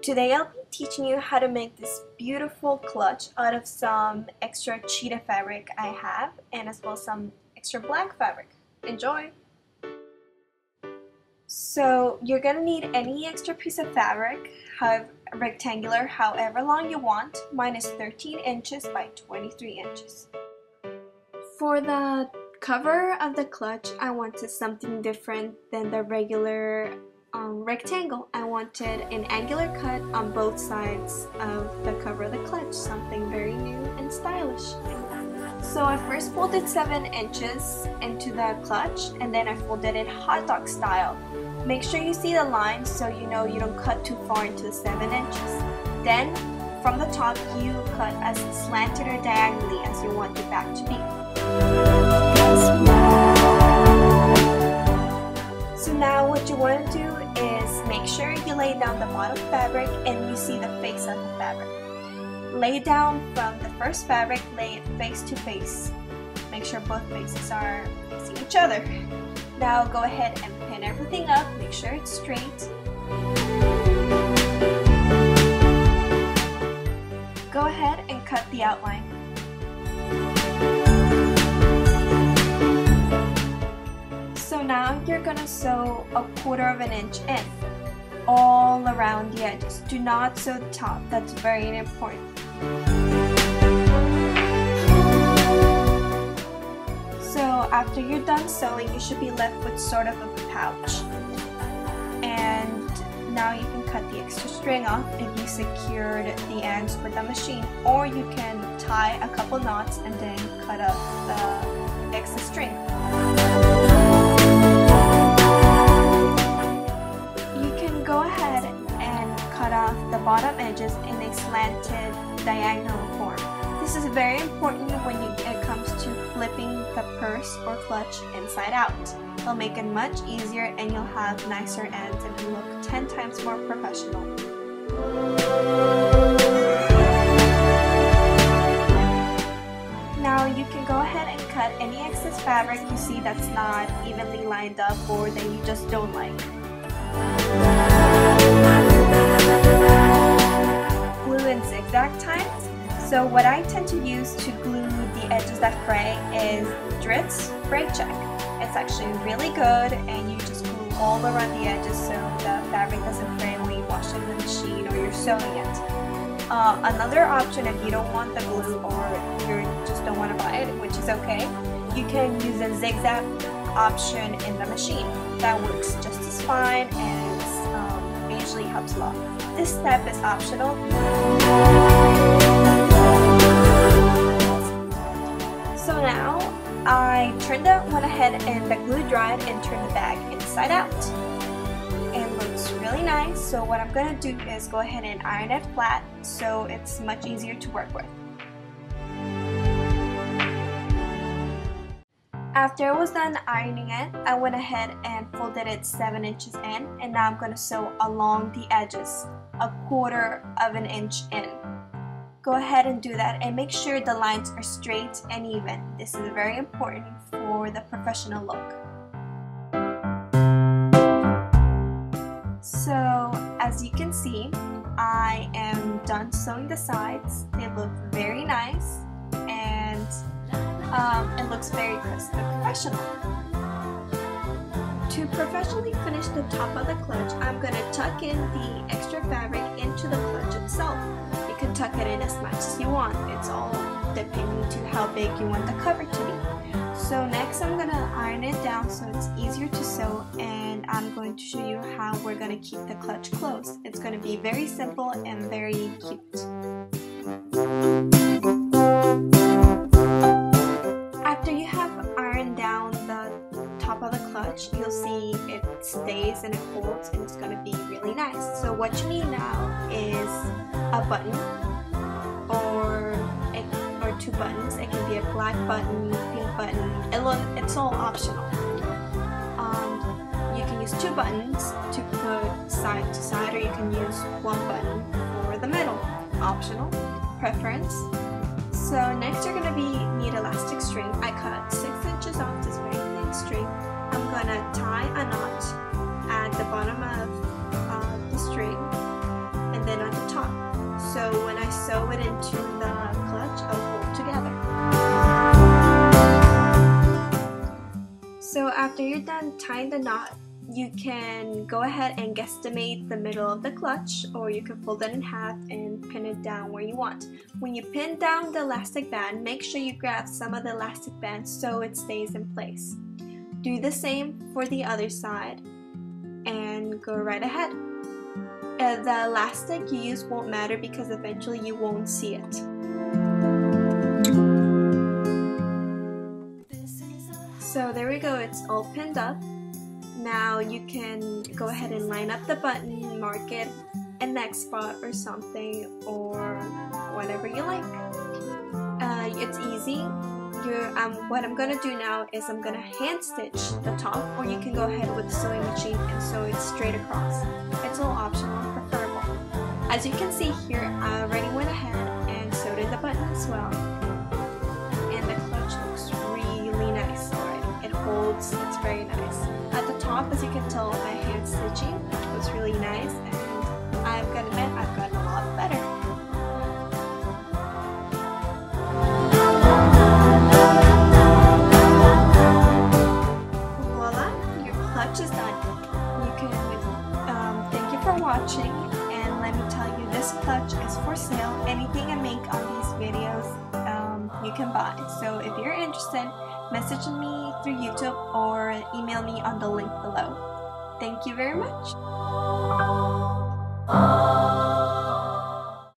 Today I'll be teaching you how to make this beautiful clutch out of some extra cheetah fabric I have, and as well as some extra black fabric. Enjoy! So you're gonna need any extra piece of fabric, however rectangular, however long you want. Mine is 13 inches by 23 inches. For the cover of the clutch, I wanted something different than the regular rectangle. I wanted an angular cut on both sides of the cover of the clutch, something very new and stylish. So I first folded 7 inches into the clutch, and then I folded it hot dog style. Make sure you see the line so you know you don't cut too far into the 7 inches. Then from the top you cut as slanted or diagonally as you want your back to be. So now what you want to do is make sure you lay down the bottom fabric and you see the face of the fabric. Lay down from the first fabric, lay it face to face. Make sure both faces are facing each other. Now go ahead and pin everything up, make sure it's straight. Go ahead and cut the outline. So now you're gonna sew 1/4 of an inch in, all around the edges. Do not sew the top, that's very important. So after you're done sewing, you should be left with sort of a pouch. And now you can cut the extra string off if you secured the ends with the machine, or you can tie a couple knots and then cut up the excess string. You can go ahead and cut off the bottom edges in a slanted diagonal form. This is very important when it comes to flipping the purse or clutch inside out. It'll make it much easier and you'll have nicer ends and it'll look 10 times more professional. Now you can go ahead and cut any excess fabric you see that's not evenly lined up or that you just don't like. Glue in zigzag times. So what I tend to use to glue the edges that fray is Dritz Fray Check. It's actually really good and you just glue all around the edges so the fabric doesn't fray when you wash it in the machine or you're sewing it. Another option, if you don't want the glue or you just don't want to buy it, which is okay, you can use a zigzag option in the machine. That works just as fine and usually helps a lot. This step is optional. So now I went ahead and the glue dried and turned the bag inside out. It looks really nice, so what I'm going to do is go ahead and iron it flat so it's much easier to work with. After I was done ironing it, I went ahead and folded it 7 inches in, and now I'm going to sew along the edges 1/4 of an inch in. Go ahead and do that and make sure the lines are straight and even. This is very important for the professional look. So as you can see, I am done sewing the sides. They look very nice and it looks very crisp and professional. To professionally finish the top of the clutch, I'm going to tuck in the extra fabric into the clutch itself. You can tuck it in as much as you want. It's all depending to how big you want the cover to be. So next I'm going to iron it down so it's easier to sew, and I'm going to show you how we're going to keep the clutch closed. It's going to be very simple and very cute. After you have ironed down the top of the clutch, you'll see it stays and it holds and it's going to be really nice. So what you need now is a button or 2 buttons. It can be a black button, pink button, it's all optional. You can use 2 buttons to put side to side, or you can use 1 button for the middle. Optional, preference. So next you're going to need elastic string. I cut 6 inches off this very thin string. I'm going to tie a knot at the bottom of the string and then you're done tying the knot, you can go ahead and guesstimate the middle of the clutch, or you can fold it in half and pin it down where you want. When you pin down the elastic band, make sure you grab some of the elastic band so it stays in place. Do the same for the other side and go right ahead. The elastic you use won't matter because eventually you won't see it. So there we go, it's all pinned up. Now you can go ahead and line up the button, mark it a next spot or something, or whatever you like. It's easy. What I'm gonna do now is I'm gonna hand stitch the top, or you can go ahead with the sewing machine and sew it straight across. It's all optional and preferable. As you can see here, I already went ahead and sewed in the button as well. And the clutch looks really nice already. It holds, it's very nice. At the top, as you can tell, my hand stitching was really nice, and I've got to admit, I've gotten a lot better. Voila, your clutch is done. You can, thank you for watching, and let me tell you, this clutch is for sale. Anything I make on these videos, you can buy. So if you're interested, message me through YouTube or email me on the link below. Thank you very much.